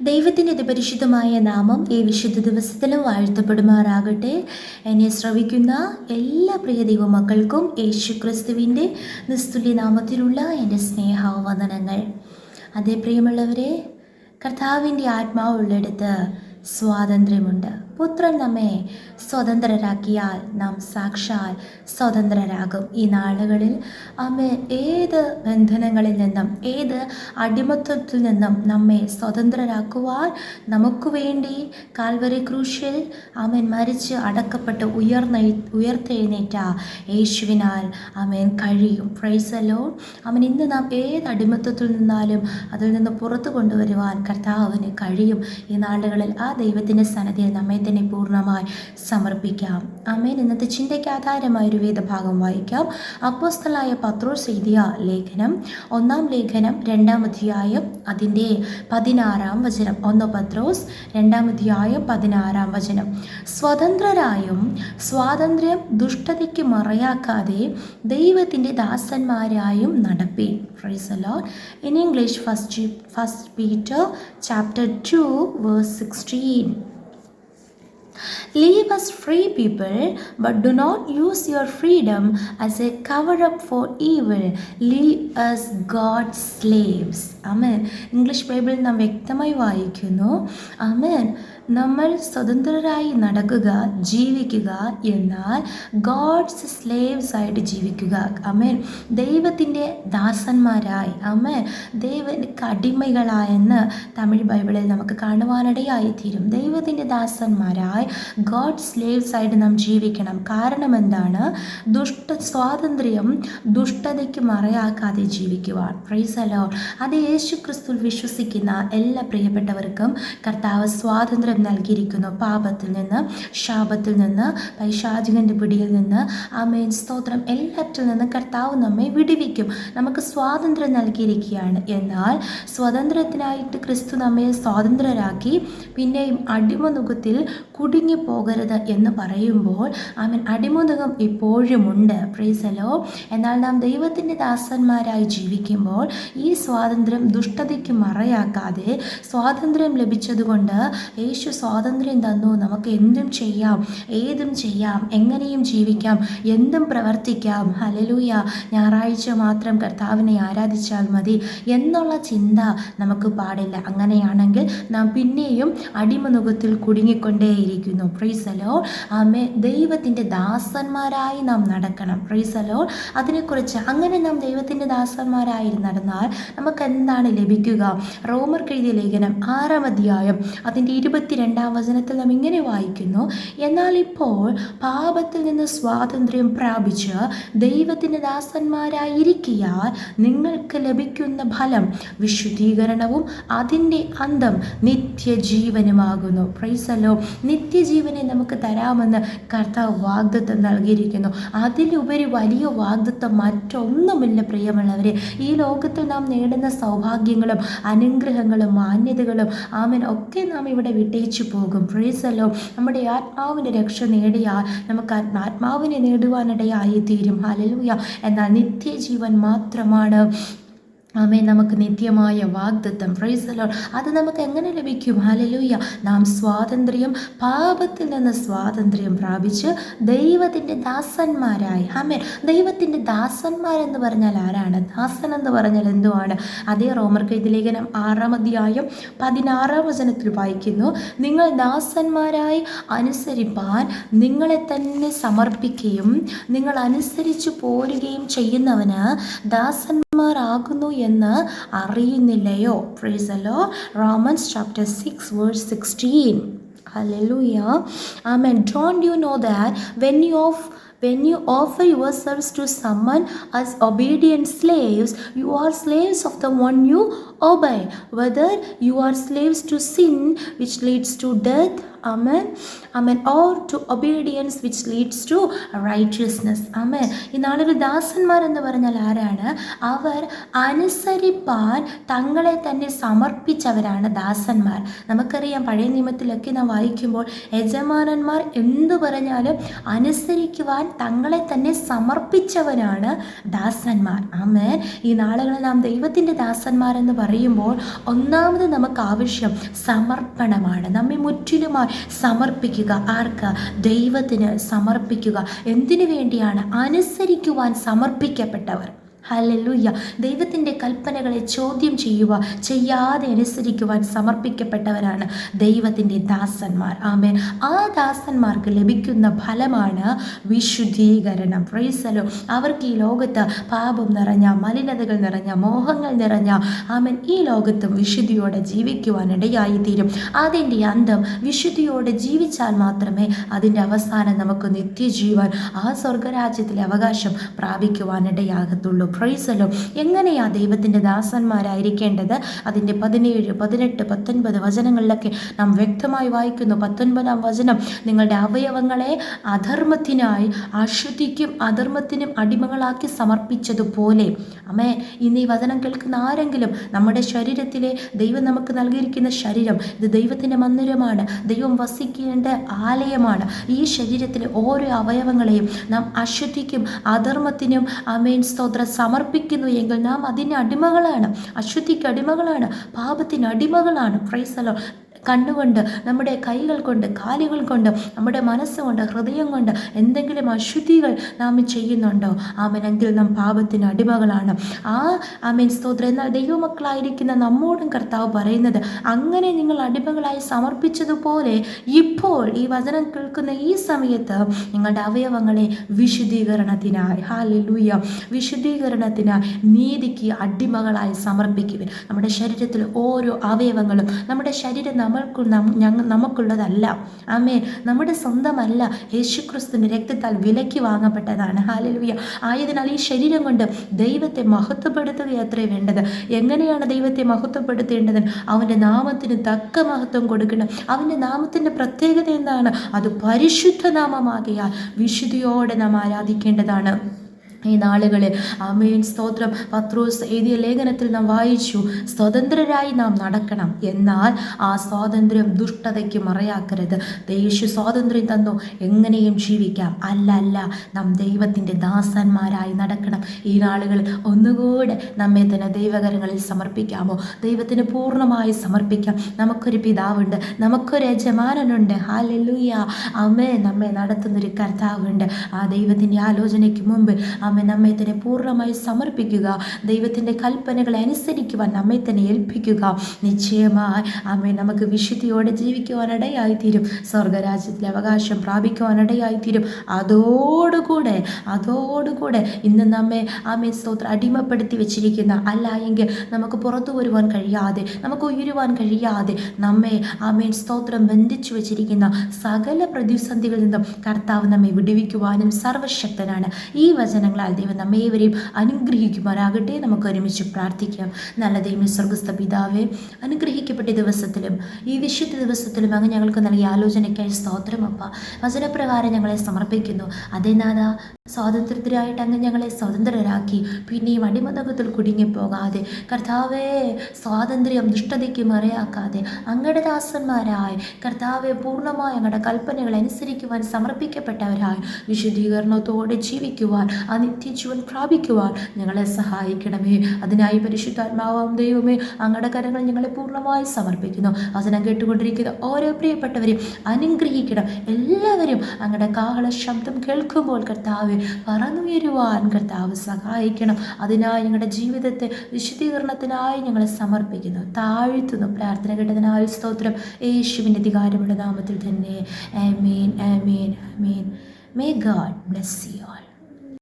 ദൈവത്തിൻ്റെ അതിപരിശുദ്ധമായ നാമം ഈ വിശുദ്ധ ദിവസത്തിലും വാഴ്ത്തപ്പെടുമാറാകട്ടെ. എന്നെ ശ്രവിക്കുന്ന എല്ലാ പ്രിയ ദൈവമക്കൾക്കും യേശു ക്രിസ്തുവിൻ്റെ നിസ്തുല്യ നാമത്തിലുള്ള എൻ്റെ സ്നേഹവന്ദനങ്ങൾ. അതേ പ്രിയമുള്ളവരെ, കർത്താവിൻ്റെ ആത്മാവുള്ളിടത്ത് സ്വാതന്ത്ര്യമുണ്ട്. പുത്രൻ നമ്മെ സ്വതന്ത്രരാക്കിയാൽ നാം സാക്ഷാൽ സ്വതന്ത്രരാകും. ഈ നാളുകളിൽ ഏത് ബന്ധനങ്ങളിൽ നിന്നും ഏത് അടിമത്വത്തിൽ നിന്നും നമ്മെ സ്വതന്ത്രരാക്കുവാൻ നമുക്ക് വേണ്ടി കാൽവരി ക്രൂശിൽ മരിച്ച് അടക്കപ്പെട്ട് ഉയർത്തെഴുന്നേറ്റ യേശുവിനാൽ കഴിയും. Price the Lord. ഇന്ന് നാം ഏത് അടിമത്വത്തിൽ നിന്നാലും അതിൽ നിന്ന് പുറത്തു കൊണ്ടുവരുവാൻ കർത്താവിന് കഴിയും. ഈ നാളുകളിൽ ആ ദൈവത്തിൻ്റെ സന്നിധിയിൽ നമ്മെ തന്നെ പൂർണ്ണമായി സമർപ്പിക്കാം. ഇന്നത്തെ ചിന്തയ്ക്ക് ആധാരമായൊരു വേദഭാഗം വായിക്കാം. അപ്പോസ്തലനായ പത്രോസ് എഴുതിയ ലേഖനം, 1 ലേഖനം 2 അധ്യായം അതിൻ്റെ 16 വചനം. 1 പത്രോസ് 2 അധ്യായം 16 വചനം. സ്വതന്ത്രരായും സ്വാതന്ത്ര്യം ദുഷ്ടതയ്ക്ക് മറയാക്കാതെ ദൈവത്തിൻ്റെ ദാസന്മാരായും നടപ്പീൻ. Praise the Lord. In English, First Peter chapter 2 verse 16. Live as free people, but do not use your freedom as a cover-up for evil. Live as God's slaves. Amen. English ബൈബിളിൽ നാം വ്യക്തമായി വായിക്കുന്നു. നമ്മൾ സ്വതന്ത്രരായി നടക്കുക, ജീവിക്കുക, എന്നാൽ ഗോഡ്സ് സ്ലേവ്സ് ആയിട്ട് ജീവിക്കുക. ദൈവത്തിൻ്റെ ദാസന്മാരായി, ദൈവത്തിൻ്റെ അടിമകളായെന്ന് തമിഴ് ബൈബിളിൽ നമുക്ക് കാണുവാനിടയായി തീരും. ദൈവത്തിൻ്റെ ദാസന്മാരായി ഗോഡ് സ്ലേവ്സ് ആയിട്ട് നാം ജീവിക്കണം. കാരണം എന്താണ്? സ്വാതന്ത്ര്യം ദുഷ്ടതയ്ക്ക് മറയാക്കാതെ ജീവിക്കുവാൻ. Price the Lord. അത് യേശു ക്രിസ്തുവിൽ വിശ്വസിക്കുന്ന എല്ലാ പ്രിയപ്പെട്ടവർക്കും കർത്താവ് സ്വാതന്ത്ര്യം നൽകിയിരിക്കുന്നു. പാപത്തിൽ നിന്ന്, ശാപത്തിൽ നിന്ന്, പൈശാചികന്റെ പിടിയിൽ നിന്ന്, സ്തോത്രം, എല്ലാറ്റിൽ നിന്ന് കർത്താവ് നമ്മെ വിടുവിക്കും. നമുക്ക് സ്വാതന്ത്ര്യം നൽകിയിരിക്കുകയാണ്. എന്നാൽ സ്വാതന്ത്ര്യത്തിനായിട്ട് ക്രിസ്തു നമ്മെ സ്വാതന്ത്രരാക്കി പിന്നെയും അടിമനുഖത്തിൽ കുടുങ്ങി പോകരുത് എന്ന് പറയുമ്പോൾ അടിമനുഖം ഇപ്പോഴുമുണ്ട്. Praise the Lord. എന്നാൽ നാം ദൈവത്തിൻ്റെ ദാസന്മാരായി ജീവിക്കുമ്പോൾ ഈ സ്വാതന്ത്ര്യം ദുഷ്ടതയ്ക്ക് മറയാക്കാതെ, സ്വാതന്ത്ര്യം ലഭിച്ചതുകൊണ്ട് യേശു സ്വാതന്ത്ര്യം തന്നു. നമുക്ക് എന്തും ചെയ്യാം, ഏതും ചെയ്യാം, എങ്ങനെയും ജീവിക്കാം, എന്തും പ്രവർത്തിക്കാം. ഹല്ലേലൂയ. ഞായറാഴ്ച മാത്രം കർത്താവിനെ ആരാധിച്ചാൽ മതി എന്നുള്ള ചിന്ത നമുക്ക് പാടില്ല. അങ്ങനെയാണെങ്കിൽ നാം പിന്നെയും അടിമനുഖത്തിൽ കുടുങ്ങിക്കൊണ്ടേയിരിക്കുന്നു. Praise the Lord. ദൈവത്തിൻ്റെ ദാസന്മാരായി നാം നടക്കണം. Praise the Lord. അതിനെക്കുറിച്ച് അങ്ങനെ നാം ദൈവത്തിൻ്റെ ദാസന്മാരായി നടന്നാൽ നമുക്ക് എന്താണ് ലഭിക്കുക? റോമർക്ക് എഴുതിയ ലേഖനം 6 അധ്യായം അതിൻ്റെ 22 വചനത്തിൽ നാം ഇങ്ങനെ വായിക്കുന്നു. എന്നാൽ ഇപ്പോൾ പാപത്തിൽ നിന്ന് സ്വാതന്ത്ര്യം പ്രാപിച്ച് ദൈവത്തിൻ്റെ ദാസന്മാരായിരിക്കിയാൽ നിങ്ങൾക്ക് ലഭിക്കുന്ന ഫലം വിശുദ്ധീകരണവും അതിൻ്റെ അന്തം നിത്യജീവനുമാകുന്നു. Praise the Lord. നിത്യജീവനെ നമുക്ക് തരാമെന്ന് കർത്താവ് വാഗ്ദത്തം നൽകിയിരിക്കുന്നു. അതിലുപരി വലിയ വാഗ്ദത്തം മറ്റൊന്നുമില്ല പ്രിയമുള്ളവരെ. ഈ ലോകത്തിൽ നാം നേടുന്ന സൗഭാഗ്യങ്ങളും അനുഗ്രഹങ്ങളും മാന്യതകളും ഒക്കെ നാം ഇവിടെ വിട്ടേച്ചു പോകും. Price the Lord. നമ്മുടെ ആത്മാവിൻ്റെ രക്ഷ നേടിയാൽ നമുക്ക് ആത്മാവിനെ നേടുവാനിടയായി തീരും. ഹല്ലേലൂയ. എന്നാൽ നിത്യജീവൻ മാത്രമാണ് നമുക്ക് നിത്യമായ വാഗ്ദത്തം. Price the Lord. അത് നമുക്ക് എങ്ങനെ ലഭിക്കും? ഹല്ലേലൂയ. നാം സ്വാതന്ത്ര്യം, പാപത്തിൽ നിന്ന് സ്വാതന്ത്ര്യം പ്രാപിച്ച് ദൈവത്തിൻ്റെ ദാസന്മാരായി. ദൈവത്തിൻ്റെ ദാസന്മാരെന്ന് പറഞ്ഞാൽ ആരാണ്? ദാസൻ എന്ന് പറഞ്ഞാൽ എന്തുവാണ്? അതേ റോമർക്ക് എഴുതിയ ലേഖനം 6 അധ്യായം 16 വചനത്തിൽ വായിക്കുന്നു. നിങ്ങൾ ദാസന്മാരായി അനുസരിപ്പാൻ നിങ്ങളെ തന്നെ സമർപ്പിക്കുകയും നിങ്ങൾ അനുസരിച്ചു പോരുകയും ചെയ്യുന്നവന് ദാസന്മാരാകുന്നു എന്ന് അറിയുന്നില്ലയോ? Praise the Lord. Romans chapter 6 verse 16. Hallelujah. Amen. Don't you know that when you offer yourselves to someone as obedient slaves, you are slaves of the one you obey, whether you are slaves to sin which leads to death, or to obedience which leads to righteousness. ഈ നാളുകൾ ദാസന്മാരെന്ന് പറഞ്ഞാൽ ആരാണ്? അവർ അനുസരിപ്പാൻ തങ്ങളെ തന്നെ സമർപ്പിച്ചവരാണ് ദാസന്മാർ. നമുക്കറിയാം, പഴയ നിയമത്തിലൊക്കെ നാം വായിക്കുമ്പോൾ യജമാനന്മാർ എന്തു പറഞ്ഞാലും അനുസരിക്കുവാൻ തങ്ങളെ തന്നെ സമർപ്പിച്ചവരാണ് ദാസന്മാർ. ഈ നാളുകളിൽ നാം ദൈവത്തിൻ്റെ ദാസന്മാരെന്ന് പറയുമ്പോൾ ഒന്നാമത് നമുക്ക് ആവശ്യം സമർപ്പണമാണ്. നമ്മെ മുற்றிലുമായി സമർപ്പിക്കുക. ആർക്ക്? ദൈവത്തിന് സമർപ്പിക്കുക. എന്തിനു വേണ്ടിയാണ്? അനുസരിക്കുവാൻ സമർപ്പിക്കപ്പെട്ടവർ. ഹല്ലേലൂയ. ദൈവത്തിൻ്റെ കൽപ്പനകളെ ചോദ്യം ചെയ്യാതെ അനുസരിക്കുവാൻ സമർപ്പിക്കപ്പെട്ടവരാണ് ദൈവത്തിൻ്റെ ദാസന്മാർ. ആമേൻ. ആ ദാസന്മാർക്ക് ലഭിക്കുന്ന ഫലമാണ് വിശുദ്ധീകരണം. Price the Lord. അവർക്ക് ഈ ലോകത്ത് പാപം നിറഞ്ഞ, മലിനതകൾ നിറഞ്ഞ, മോഹങ്ങൾ നിറഞ്ഞ, ആമേൻ, ഈ ലോകത്തും വിശുദ്ധിയോടെ ജീവിക്കുവാൻ ഇടയായിത്തീരും. അതിൻ്റെ അന്തം വിശുദ്ധിയോടെ ജീവിച്ചാൽ മാത്രമേ അതിൻ്റെ അവസാനം നമുക്ക് നിത്യജീവൻ, ആ സ്വർഗരാജ്യത്തിലെ അവകാശം പ്രാപിക്കുവാൻ ഇടയാകത്തുള്ളൂ. Price the Lord. എങ്ങനെയാ ദൈവത്തിൻ്റെ ദാസന്മാരായിരിക്കേണ്ടത്? അതിൻ്റെ 17, 18, 19 വചനങ്ങളിലൊക്കെ നാം വ്യക്തമായി വായിക്കുന്നു. 19-ാം വചനം, നിങ്ങളുടെ അവയവങ്ങളെ അധർമ്മത്തിനായി അശുദ്ധിക്കും അധർമ്മത്തിനും അടിമകളാക്കി സമർപ്പിച്ചതുപോലെ. അമ്മേ, ഇന്ന് ഈ വചനം കേൾക്കുന്ന ആരെങ്കിലും നമ്മുടെ ശരീരത്തിലെ ദൈവം നമുക്ക് നൽകിയിരിക്കുന്ന ശരീരം, ഇത് ദൈവത്തിൻ്റെ മന്ദിരമാണ്, ദൈവം വസിക്കേണ്ട ആലയമാണ്. ഈ ശരീരത്തിലെ ഓരോ അവയവങ്ങളെയും നാം അശുദ്ധിക്കും അധർമ്മത്തിനും, ആമേൻ, സ്തോത്രം, സമർപ്പിക്കുന്നു എങ്കിൽ നാം അതിന് അടിമകളാണ്, അശുദ്ധിക്ക് അടിമകളാണ്, പാപത്തിന് അടിമകളാണ്. Price the Lord. കണ്ണുകൊണ്ട്, നമ്മുടെ കൈകൾ കൊണ്ട്, കാലുകൾ കൊണ്ട്, നമ്മുടെ മനസ്സുകൊണ്ട്, ഹൃദയം കൊണ്ട് എന്തെങ്കിലും അശുദ്ധികൾ നാം ചെയ്യുന്നുണ്ടോ? ആമേനെങ്കിൽ നാം പാപത്തിന് അടിമകളാണ്. ആമേൻ, സ്തോത്രം. എന്നാൽ ദൈവമക്കളായിരിക്കുന്ന നമ്മോടും കർത്താവ് പറയുന്നത്, അങ്ങനെ നിങ്ങൾ അടിമകളായി സമർപ്പിച്ചതുപോലെ ഇപ്പോൾ ഈ വചനം കേൾക്കുന്ന ഈ സമയത്ത് നിങ്ങളുടെ അവയവങ്ങളെ വിശുദ്ധീകരണത്തിനായി, ഹല്ലേലൂയ, വിശുദ്ധീകരണത്തിനായി, നീതിക്ക് അടിമകളായി സമർപ്പിക്കുവിൻ. നമ്മുടെ ശരീരത്തിൽ ഓരോ അവയവങ്ങളും, നമ്മുടെ ശരീരം നമുക്കുള്ളതല്ല. ആമേ, നമ്മുടെ സ്വന്തമല്ല. യേശുക്രിസ്തുവിന്റെ രക്തത്താൽ വിലയ്ക്ക് വാങ്ങപ്പെട്ടതാണ്. ഹല്ലേലൂയ. ആയതിനാൽ ഈ ശരീരം കൊണ്ട് ദൈവത്തെ മഹത്വപ്പെടുത്തുകയത്രേ വേണ്ടത്. എങ്ങനെയാണ് ദൈവത്തെ മഹത്വപ്പെടുത്തേണ്ടത്? അവൻ്റെ നാമത്തിന് തക്ക മഹത്വം കൊടുക്കണം. അവൻ്റെ നാമത്തിൻ്റെ പ്രത്യേകത എന്താണ്? അത് പരിശുദ്ധ നാമമാകിയാൽ വിശുദ്ധിയോടെ നാം ആരാധിക്കേണ്ടതാണ്. ഈ നാളുകളിൽ, ആമേൻ, സ്തോത്രം, പത്രോസ് എഴുതിയ ലേഖനത്തിൽ നാം വായിച്ചു, സ്വതന്ത്രരായി നാം നടക്കണം, എന്നാൽ ആ സ്വാതന്ത്ര്യം ദുഷ്ടതയ്ക്ക് മറയാക്കരുത്. യേശു സ്വാതന്ത്ര്യം തന്നു, എങ്ങനെയും ജീവിക്കാം. അല്ല, നാം ദൈവത്തിൻ്റെ ദാസന്മാരായി നടക്കണം. ഈ നാളുകളിൽ ഒന്നുകൂടെ നമ്മെ തന്നെ ദൈവകരങ്ങളിൽ സമർപ്പിക്കാമോ? ദൈവത്തിന് പൂർണ്ണമായി സമർപ്പിക്കാം. നമുക്കൊരു പിതാവുണ്ട്, നമുക്കൊരു യജമാനനുണ്ട്. ഹല്ലേലൂയ. ആമേൻ. നമ്മെ നടത്തുന്നൊരു കർത്താവുണ്ട്. ആ ദൈവത്തിൻ്റെ ആലോചനയ്ക്ക് മുമ്പ് നമ്മെ തന്നെ പൂർണ്ണമായി സമർപ്പിക്കുക. ദൈവത്തിൻ്റെ കൽപ്പനകളെ അനുസരിക്കുവാൻ നമ്മെ തന്നെ ഏൽപ്പിക്കുക. നിശ്ചയമായി ആമേൻ, നമുക്ക് വിശുദ്ധിയോടെ ജീവിക്കുവാനിടയായിത്തീരും. സ്വർഗരാജ്യത്തിലെ അവകാശം പ്രാപിക്കുവാനിടയായിത്തീരും. അതോടുകൂടെ ഇന്ന് നമ്മെ ആമേൻ, സ്തോത്രം, അടിമപ്പെടുത്തി വെച്ചിരിക്കുന്ന, അല്ല എങ്കിൽ നമുക്ക് പുറത്തു വരുവാൻ കഴിയാതെ, നമുക്ക് ഉയരുവാൻ കഴിയാതെ നമ്മെ, ആമേൻ, സ്തോത്രം, ബന്ധിച്ചു വെച്ചിരിക്കുന്ന സകല പ്രതിസന്ധികളിൽ നിന്നും കർത്താവ് നമ്മെ വിടുവിക്കുവാനും സർവശക്തനാണ്. ഈ വചനങ്ങൾ ദൈവം നമ്മേവരെയും അനുഗ്രഹിക്കുമാറാകട്ടെ. നമുക്ക് ഒരുമിച്ച് പ്രാർത്ഥിക്കാം. നല്ല ദൈവമേ, സ്വർഗ്ഗസ്ഥ പിതാവേ, അനുഗ്രഹിക്കപ്പെട്ട ദിവസത്തിലും ഈ വിശുദ്ധ ദിവസത്തിലും അങ്ങ് ഞങ്ങൾക്ക് നൽകിയ ആലോചനയ്ക്കായി സ്തോത്രം. അപ്പ, വചനപ്രകാരം ഞങ്ങളെ സമർപ്പിക്കുന്നു. അതേ നാഥ, സ്വാതന്ത്ര്യത്തിനായിട്ട് അങ്ങ് ഞങ്ങളെ സ്വതന്ത്രരാക്കി, പിന്നെയും അടിമതത്തിൽ കുടുങ്ങിപ്പോകാതെ, കർത്താവേ, സ്വാതന്ത്ര്യം ദുഷ്ടതയ്ക്ക് മറയാക്കാതെ അങ്ങയുടെ ദാസന്മാരായി, കർത്താവെ, പൂർണ്ണമായി അങ്ങയുടെ കൽപ്പനകൾ അനുസരിക്കുവാൻ സമർപ്പിക്കപ്പെട്ടവരായി വിശുദ്ധീകരണത്തോടെ ജീവിക്കുവാൻ, ആ നിത്യജീവൻ പ്രാപിക്കുവാൻ ഞങ്ങളെ സഹായിക്കണമേ. അതിനായി പരിശുദ്ധാത്മാവാം ദൈവമേ, അങ്ങയുടെ കരങ്ങൾ ഞങ്ങളെ പൂർണ്ണമായി സമർപ്പിക്കുന്നു. വചനം കേട്ടുകൊണ്ടിരിക്കുന്ന ഓരോ പ്രിയപ്പെട്ടവരെയും അനുഗ്രഹിക്കണം. എല്ലാവരും അങ്ങയുടെ കാഹള ശബ്ദം കേൾക്കുമ്പോൾ കർത്താവെ പറന്നുയരുവാൻ കർത്താവ് സഹായിക്കണം. അതിനായി ഞങ്ങളുടെ ജീവിതത്തെ വിശുദ്ധീകരണത്തിനായി ഞങ്ങളെ സമർപ്പിക്കുന്നു, താഴ്ത്തുന്നു. പ്രാർത്ഥന കേട്ടതിനായി സ്തോത്രം. യേശുവിൻ്റെ അധികാരമുള്ള നാമത്തിൽ തന്നെ. ആമേൻ, ആമേൻ, ആമേൻ. May God bless you all.